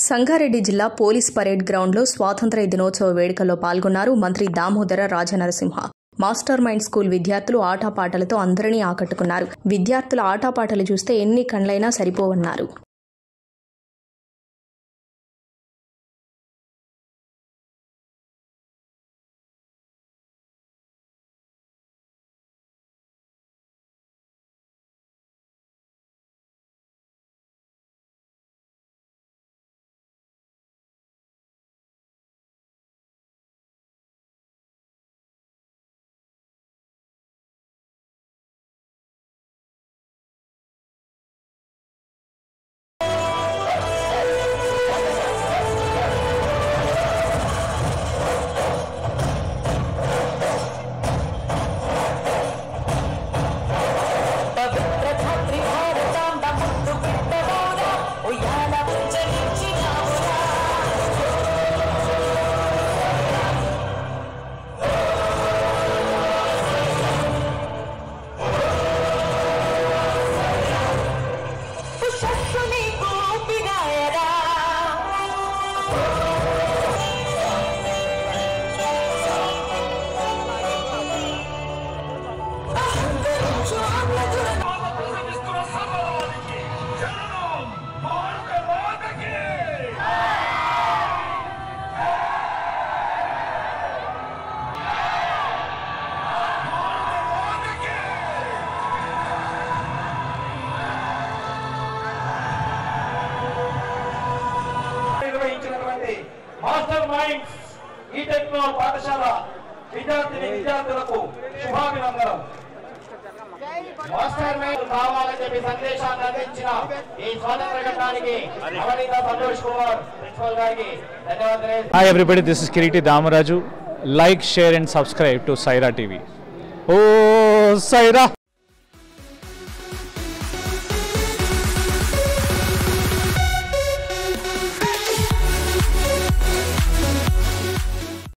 సంగారెడ్డి జిల్లా police parade గ్రౌండ్లో స్వాతంత్ర్య దినోత్సవ వేడుకల్లో పాల్గొన్నారు మంత్రి Damodara Rajanarasimha. Master mind school విద్యార్థులు ఆటపాటలతో అందరినీ ఆకట్టుకున్నారు. విద్యార్థుల ఆటపాటలు చూస్తే ఎన్ని కండ్లైనా సరిపోవన్నారు. మాస్టర్ మైండ్స్ ఈ టెక్నో పాఠశాల విద్యార్థులకు శుభాభినందనం. మాస్టర్ మైండ్ కావాలని చెప్పి సందేశాన్ని అందించిన ఈ స్వాతంత్ర ఘట్టానికి అవనీత సంతోష్ కుమార్ ప్రిన్సిపల్ గారికి ధన్యవాదాలు. Hi everybody, this is Kiriti Damaraju. Like, share and subscribe to Saira TV. Oh Saira!